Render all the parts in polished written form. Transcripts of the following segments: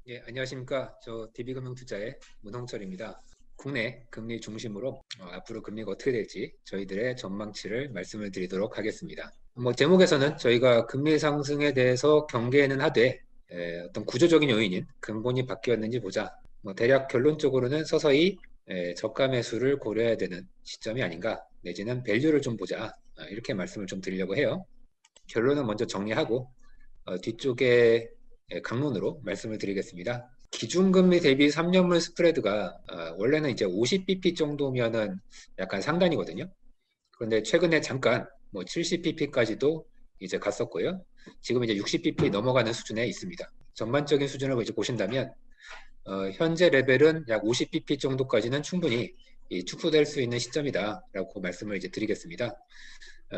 예, 안녕하십니까. 저 DB금융투자의 문홍철입니다. 국내 금리 중심으로 앞으로 금리가 어떻게 될지 저희들의 전망치를 말씀을 드리도록 하겠습니다. 제목에서는 저희가 금리 상승에 대해서 경계는 하되 어떤 구조적인 요인인 근본이 바뀌었는지 보자. 대략 결론적으로는 서서히 저가 매수를 고려해야 되는 시점이 아닌가, 내지는 밸류를 좀 보자. 이렇게 말씀을 좀 드리려고 해요. 결론은 먼저 정리하고 뒤쪽에 강론으로 말씀을 드리겠습니다. 기준금리 대비 3년물 스프레드가 원래는 이제 50bp 정도면은 약간 상단이거든요. 그런데 최근에 잠깐 70bp까지도 이제 갔었고요. 지금 이제 60bp 넘어가는 수준에 있습니다. 전반적인 수준을 이제 보신다면 현재 레벨은 약 50bp 정도까지는 충분히 축소될 수 있는 시점이다라고 말씀을 이제 드리겠습니다.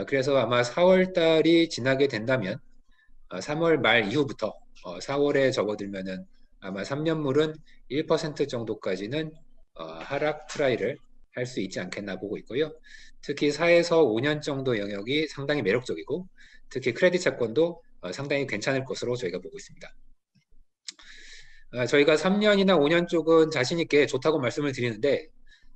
그래서 아마 4월 달이 지나게 된다면 3월 말 이후부터 4월에 접어들면은 아마 3년물은 1% 정도까지는 하락 트라이를 할 수 있지 않겠나 보고 있고요. 특히 4에서 5년 정도 영역이 상당히 매력적이고, 특히 크레딧 채권도 상당히 괜찮을 것으로 저희가 보고 있습니다. 저희가 3년이나 5년 쪽은 자신 있게 좋다고 말씀을 드리는데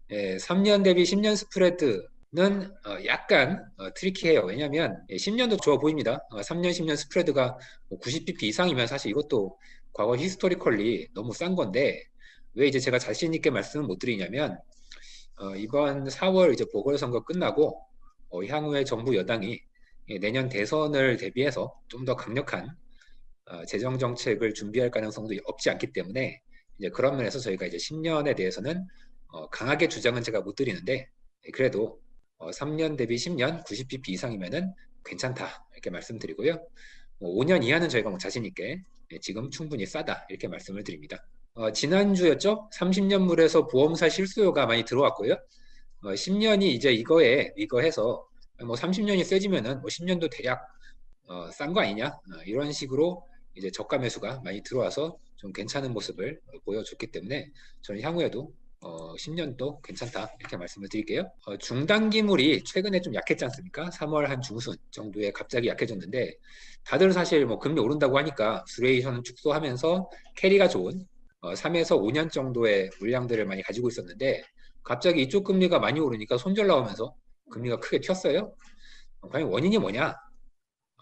3년 대비 10년 스프레드는 약간 트리키해요. 왜냐하면 10년도 좋아 보입니다. 3년, 10년 스프레드가 90bp 이상이면 사실 이것도 과거 히스토리컬리 너무 싼 건데, 왜 이제 제가 자신 있게 말씀을 못 드리냐면 이번 4월 이제 보궐선거 끝나고 향후에 정부 여당이 내년 대선을 대비해서 좀 더 강력한 재정 정책을 준비할 가능성도 없지 않기 때문에, 이제 그런 면에서 저희가 이제 10년에 대해서는 강하게 주장은 제가 못 드리는데, 그래도 3년 대비 10년 90bp 이상이면은 괜찮다 이렇게 말씀드리고요. 5년 이하는 저희가 자신 있게 지금 충분히 싸다 이렇게 말씀을 드립니다. 지난주였죠? 30년물에서 보험사 실수요가 많이 들어왔고요. 10년이 이제 이거 해서 30년이 세지면은 10년도 대략 싼 거 아니냐? 이런 식으로 이제 저가 매수가 많이 들어와서 좀 괜찮은 모습을 보여줬기 때문에 저는 향후에도 10년도 괜찮다 이렇게 말씀을 드릴게요. 중단기물이 최근에 좀 약했지 않습니까? 3월 한 중순 정도에 갑자기 약해졌는데, 다들 사실 금리 오른다고 하니까 듀레이션 축소하면서 캐리가 좋은 3에서 5년 정도의 물량들을 많이 가지고 있었는데, 갑자기 이쪽 금리가 많이 오르니까 손절 나오면서 금리가 크게 튀었어요. 과연 원인이 뭐냐?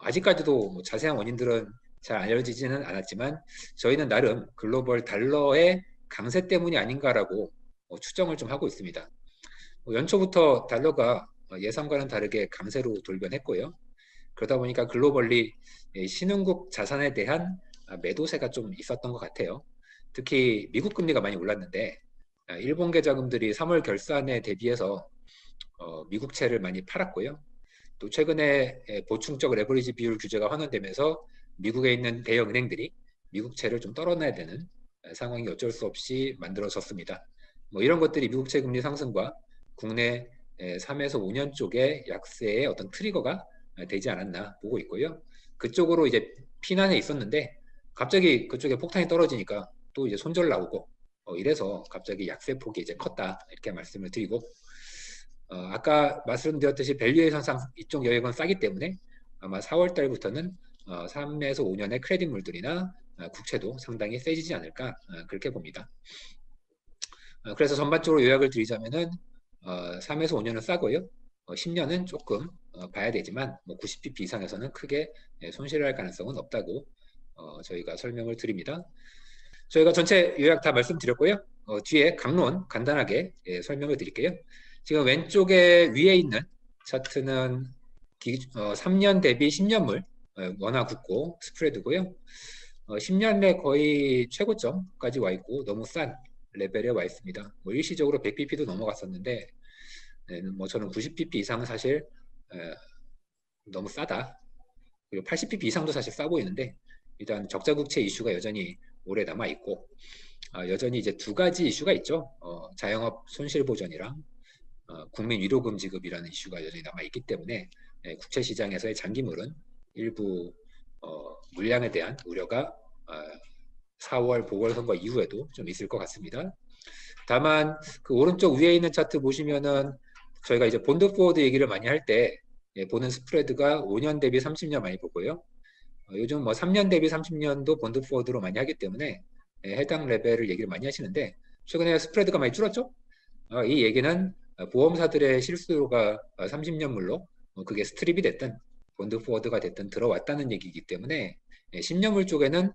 아직까지도 자세한 원인들은 잘 알려지지는 않았지만, 저희는 나름 글로벌 달러의 강세 때문이 아닌가라고 추정을 좀 하고 있습니다. 연초부터 달러가 예상과는 다르게 강세로 돌변했고요. 그러다 보니까 글로벌리 신흥국 자산에 대한 매도세가 좀 있었던 것 같아요. 특히 미국 금리가 많이 올랐는데 일본 계좌금들이 3월 결산에 대비해서 미국채를 많이 팔았고요. 또 최근에 보충적 레버리지 비율 규제가 환원되면서 미국에 있는 대형 은행들이 미국채를 좀 떨어놔야 되는 상황이 어쩔 수 없이 만들어졌습니다. 이런 것들이 미국채 금리 상승과 국내 3에서 5년 쪽의 약세의 어떤 트리거가 되지 않았나 보고 있고요. 그쪽으로 이제 피난해 있었는데 갑자기 그쪽에 폭탄이 떨어지니까 또 이제 손절 나오고 이래서 갑자기 약세 폭이 이제 컸다 이렇게 말씀을 드리고, 아까 말씀드렸듯이 밸류에이션상 이쪽 여액은 싸기 때문에 아마 4월 달부터는 3에서 5년의 크레딧물들이나 국채도 상당히 세지지 않을까 그렇게 봅니다. 그래서 전반적으로 요약을 드리자면은 3에서 5년은 싸고요. 10년은 조금 봐야 되지만 90bp 이상에서는 크게 손실을 할 가능성은 없다고 저희가 설명을 드립니다. 저희가 전체 요약 다 말씀드렸고요. 뒤에 강론 간단하게 설명을 드릴게요. 지금 왼쪽에 위에 있는 차트는 3년 대비 10년물 원화 국고 스프레드고요. 10년 내 거의 최고점까지 와 있고 너무 싼 레벨에 와 있습니다. 일시적으로 100bp도 넘어갔었는데 저는 90bp 이상은 사실 너무 싸다. 그리고 80bp 이상도 사실 싸 보이는데, 일단 적자 국채 이슈가 여전히 오래 남아 있고 여전히 이제 두 가지 이슈가 있죠. 자영업 손실 보전이랑 국민 위로금 지급이라는 이슈가 여전히 남아 있기 때문에 국채 시장에서의 장기물은 일부 물량에 대한 우려가 4월 보궐선거 이후에도 좀 있을 것 같습니다. 다만 그 오른쪽 위에 있는 차트 보시면은 저희가 이제 본드 포워드 얘기를 많이 할 때 보는 스프레드가 5년 대비 30년 많이 보고요. 요즘 3년 대비 30년도 본드 포워드로 많이 하기 때문에 해당 레벨을 얘기를 많이 하시는데 최근에 스프레드가 많이 줄었죠. 이 얘기는 보험사들의 실수요가 30년물로 그게 스트립이 됐든 본드 포워드가 됐든 들어왔다는 얘기이기 때문에 10년물 쪽에는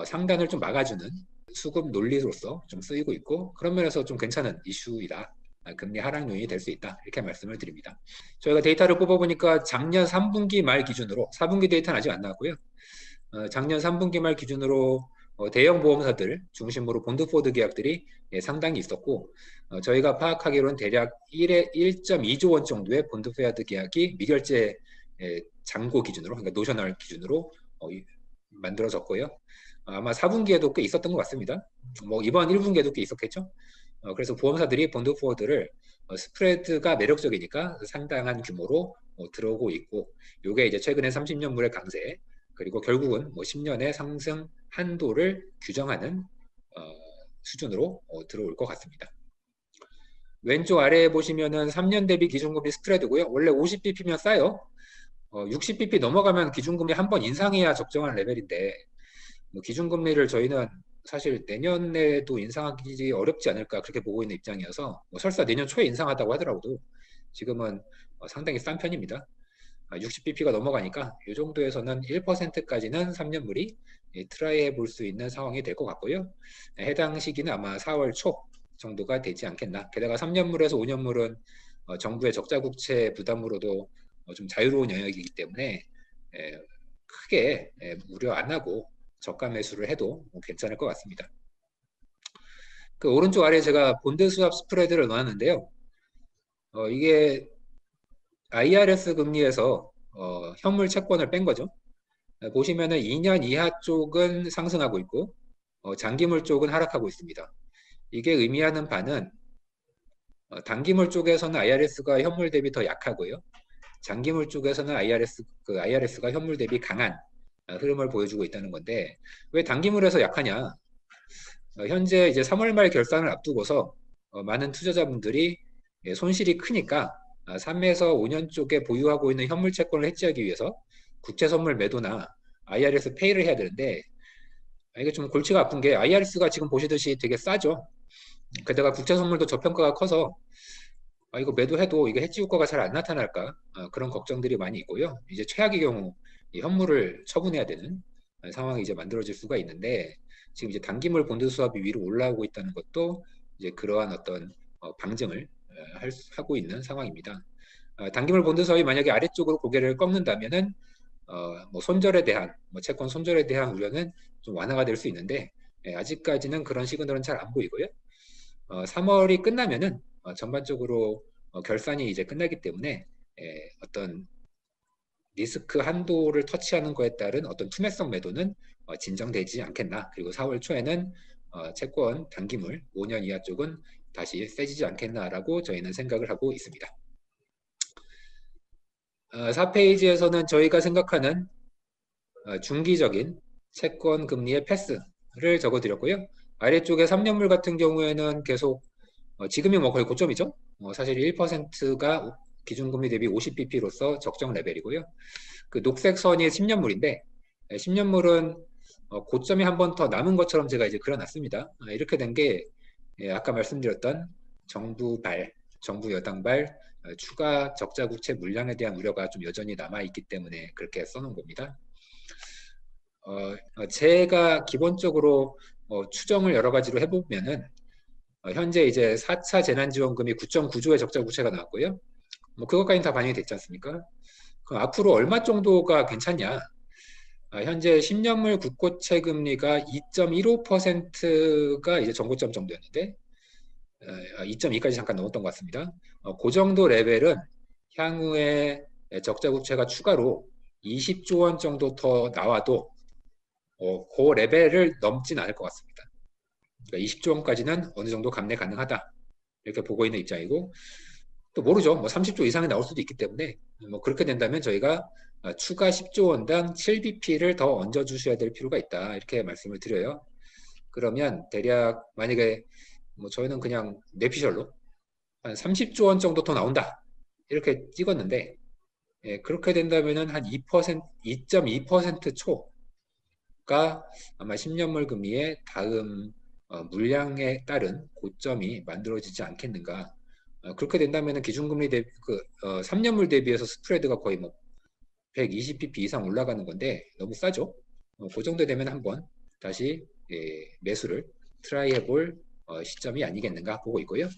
상단을 좀 막아주는 수급 논리로서 좀 쓰이고 있고 그런 면에서 좀 괜찮은 이슈이다. 금리 하락 요인이 될 수 있다. 이렇게 말씀을 드립니다. 저희가 데이터를 뽑아보니까 작년 3분기 말 기준으로 4분기 데이터는 아직 안 나왔고요. 작년 3분기 말 기준으로 대형 보험사들 중심으로 본드 포워드 계약들이 상당히 있었고 저희가 파악하기로는 대략 1.2조 원 정도의 본드 포워드 계약이 미결제 잔고 기준으로 그러니까 노셔널 기준으로 만들어졌고요. 아마 4분기에도 꽤 있었던 것 같습니다. 뭐 이번 1분기에도 꽤 있었겠죠. 그래서 보험사들이 본드 포워드를 스프레드가 매력적이니까 상당한 규모로 들어오고 있고 이게 이제 최근에 30년물의 강세 그리고 결국은 뭐 10년의 상승 한도를 규정하는 수준으로 들어올 것 같습니다. 왼쪽 아래에 보시면은 3년 대비 기준금리 스프레드고요. 원래 50bp면 싸요. 60bp 넘어가면 기준금리 한 번 인상해야 적정한 레벨인데 뭐 기준금리를 저희는 사실 내년에도 인상하기 어렵지 않을까 그렇게 보고 있는 입장이어서 뭐 설사 내년 초에 인상하다고 하더라도 지금은 상당히 싼 편입니다. 60bp가 넘어가니까 이 정도에서는 1%까지는 3년물이 트라이 해볼 수 있는 상황이 될 것 같고요. 해당 시기는 아마 4월 초 정도가 되지 않겠나. 게다가 3년물에서 5년물은 정부의 적자 국채 부담으로도 좀 자유로운 영역이기 때문에 크게 우려 안 하고 저가 매수를 해도 괜찮을 것 같습니다. 그 오른쪽 아래에 제가 본드 스왑 스프레드를 넣었는데요. 이게 IRS 금리에서 현물 채권을 뺀 거죠. 보시면은 2년 이하 쪽은 상승하고 있고 장기물 쪽은 하락하고 있습니다. 이게 의미하는 바는 단기물 쪽에서는 IRS가 현물 대비 더 약하고요. 장기물 쪽에서는 IRS가 현물 대비 강한 흐름을 보여주고 있다는 건데 왜 단기물에서 약하냐? 현재 이제 3월 말 결산을 앞두고서 많은 투자자분들이 손실이 크니까 3에서 5년 쪽에 보유하고 있는 현물 채권을 해지하기 위해서 국채 선물 매도나 IRS 페이를 해야 되는데 이게 좀 골치가 아픈 게 IRS가 지금 보시듯이 되게 싸죠. 게다가 국채 선물도 저평가가 커서 이거 매도해도 이게 해지 효과가 잘 안 나타날까 그런 걱정들이 많이 있고요. 이제 최악의 경우 이 현물을 처분해야 되는 상황이 이제 만들어질 수가 있는데 지금 이제 단기물 본드 수합이 위로 올라오고 있다는 것도 이제 그러한 어떤 방증을 하고 있는 상황입니다. 단기물 본드 수합이 만약에 아래쪽으로 고개를 꺾는다면은 뭐 손절에 대한 뭐 채권 손절에 대한 우려는 좀 완화가 될 수 있는데 아직까지는 그런 시그널은 잘 안 보이고요. 3월이 끝나면은 전반적으로 결산이 이제 끝나기 때문에 어떤 리스크 한도를 터치하는 것에 따른 어떤 투매성 매도는 진정되지 않겠나. 그리고 4월 초에는 채권 단기물 5년 이하 쪽은 다시 세지지 않겠나라고 저희는 생각을 하고 있습니다. 4페이지에서는 저희가 생각하는 중기적인 채권 금리의 패스를 적어드렸고요. 아래쪽에 3년물 같은 경우에는 계속 지금이 뭐 거의 고점이죠. 사실 1%가 기준금리 대비 50bp로서 적정 레벨이고요. 그 녹색 선이 10년물인데 10년물은 고점이 한 번 더 남은 것처럼 제가 이제 그려놨습니다. 이렇게 된 게 아까 말씀드렸던 정부 여당발 추가 적자 국채 물량에 대한 우려가 좀 여전히 남아있기 때문에 그렇게 써놓은 겁니다. 제가 기본적으로 추정을 여러 가지로 해보면은 현재 이제 4차 재난지원금이 9.9조의 적자 국채가 나왔고요. 뭐 그것까지는 다 반영이 됐지 않습니까? 그럼 앞으로 얼마 정도가 괜찮냐? 현재 10년물 국고채 금리가 2.15%가 이제 정고점 정도였는데 2.2까지 잠깐 넘었던 것 같습니다. 그 정도 레벨은 향후에 적자 국채가 추가로 20조 원 정도 더 나와도 그 레벨을 넘진 않을 것 같습니다. 그러니까 20조 원까지는 어느 정도 감내 가능하다 이렇게 보고 있는 입장이고 또 모르죠. 뭐 30조 이상이 나올 수도 있기 때문에 뭐 그렇게 된다면 저희가 추가 10조 원당 7bp를 더 얹어 주셔야 될 필요가 있다 이렇게 말씀을 드려요. 그러면 대략 만약에 뭐 저희는 그냥 뇌피셜로 한 30조 원 정도 더 나온다 이렇게 찍었는데 그렇게 된다면은 한 2%, 2.2% 초 아마 10년물 금리의 다음 물량에 따른 고점이 만들어지지 않겠는가. 그렇게 된다면 기준금리 대비 3년물 대비해서 스프레드가 거의 뭐 120bp 이상 올라가는 건데 너무 싸죠. 그 정도 되면 한번 다시 매수를 트라이 해볼 시점이 아니겠는가 보고 있고요.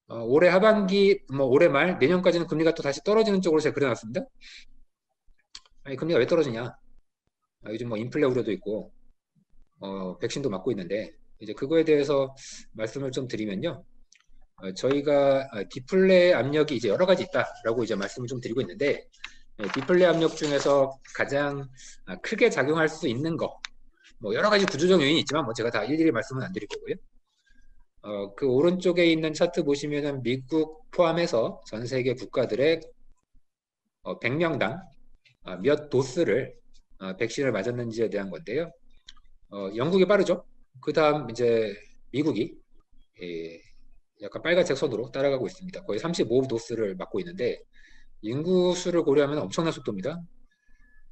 올해 하반기, 뭐 올해 말, 내년까지는 금리가 또 다시 떨어지는 쪽으로 제가 그려놨습니다. 아니, 금리가 왜 떨어지냐? 요즘 뭐 인플레 우려도 있고, 백신도 맞고 있는데, 이제 그거에 대해서 말씀을 좀 드리면요. 저희가 디플레 압력이 이제 여러 가지 있다라고 이제 말씀을 좀 드리고 있는데, 디플레 압력 중에서 가장 크게 작용할 수 있는 거, 뭐 여러 가지 구조적 요인이 있지만 뭐 제가 다 일일이 말씀은 안 드릴 거고요. 그 오른쪽에 있는 차트 보시면은 미국 포함해서 전 세계 국가들의 100명당 몇 도스를 백신을 맞았는지에 대한 건데요. 영국이 빠르죠. 그 다음 이제 미국이 약간 빨간색 선으로 따라가고 있습니다. 거의 35도스를 맞고 있는데 인구 수를 고려하면 엄청난 속도입니다.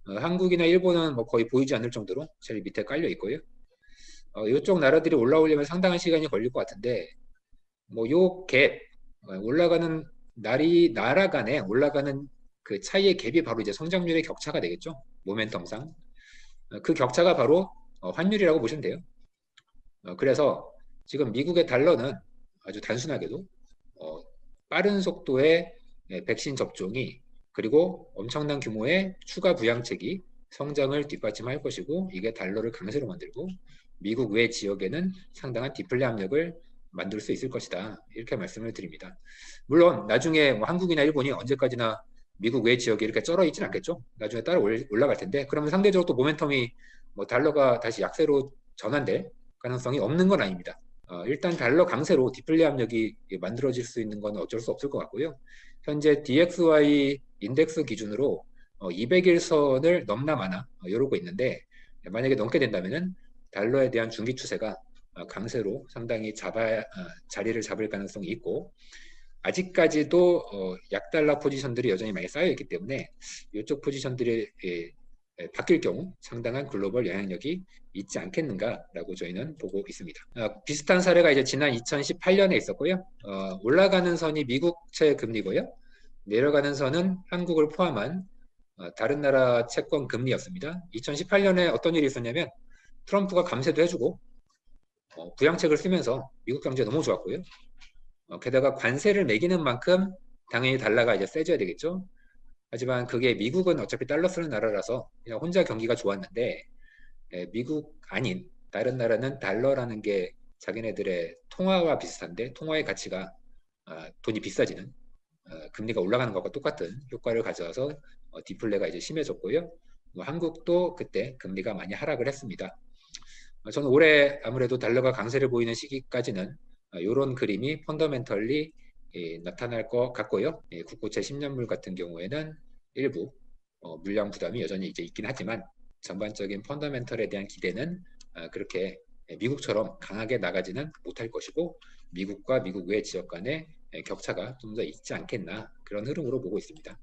한국이나 일본은 뭐 거의 보이지 않을 정도로 제일 밑에 깔려 있고요. 이쪽 나라들이 올라오려면 상당한 시간이 걸릴 것 같은데 뭐 요 갭 올라가는 나라 간에 올라가는 그 차이의 갭이 바로 이제 성장률의 격차가 되겠죠. 모멘텀상 그 격차가 바로 환율이라고 보시면 돼요. 그래서 지금 미국의 달러는 아주 단순하게도 빠른 속도의 백신 접종이 그리고 엄청난 규모의 추가 부양책이 성장을 뒷받침할 것이고 이게 달러를 강세로 만들고 미국 외 지역에는 상당한 디플레 압력을 만들 수 있을 것이다. 이렇게 말씀을 드립니다. 물론 나중에 뭐 한국이나 일본이 언제까지나 미국 외 지역에 이렇게 쩔어 있지는 않겠죠. 나중에 따라 올라갈 텐데 그러면 상대적으로 또 모멘텀이 뭐 달러가 다시 약세로 전환될 가능성이 없는 건 아닙니다. 일단 달러 강세로 디플레 압력이 만들어질 수 있는 건 어쩔 수 없을 것 같고요. 현재 DXY 인덱스 기준으로 200일선을 넘나 마나 이러고 있는데 만약에 넘게 된다면은 달러에 대한 중기 추세가 강세로 상당히 자리를 잡을 가능성이 있고 아직까지도 약달러 포지션들이 여전히 많이 쌓여 있기 때문에 이쪽 포지션들이 바뀔 경우 상당한 글로벌 영향력이 있지 않겠는가라고 저희는 보고 있습니다. 비슷한 사례가 이제 지난 2018년에 있었고요. 올라가는 선이 미국채 금리고요. 내려가는 선은 한국을 포함한 다른 나라 채권 금리였습니다. 2018년에 어떤 일이 있었냐면 트럼프가 감세도 해주고 부양책을 쓰면서 미국 경제 너무 좋았고요. 게다가 관세를 매기는 만큼 당연히 달러가 이제 세져야 되겠죠. 하지만 그게 미국은 어차피 달러 쓰는 나라라서 그냥 혼자 경기가 좋았는데 미국 아닌 다른 나라는 달러라는 게 자기네들의 통화와 비슷한데 통화의 가치가 돈이 비싸지는 금리가 올라가는 것과 똑같은 효과를 가져와서 디플레가 이제 심해졌고요. 뭐 한국도 그때 금리가 많이 하락을 했습니다. 저는 올해 아무래도 달러가 강세를 보이는 시기까지는 이런 그림이 펀더멘털리 나타날 것 같고요. 국고채 10년물 같은 경우에는 일부 물량 부담이 여전히 이제 있긴 하지만 전반적인 펀더멘털에 대한 기대는 그렇게 미국처럼 강하게 나가지는 못할 것이고 미국과 미국 외 지역 간의 격차가 좀 더 있지 않겠나 그런 흐름으로 보고 있습니다.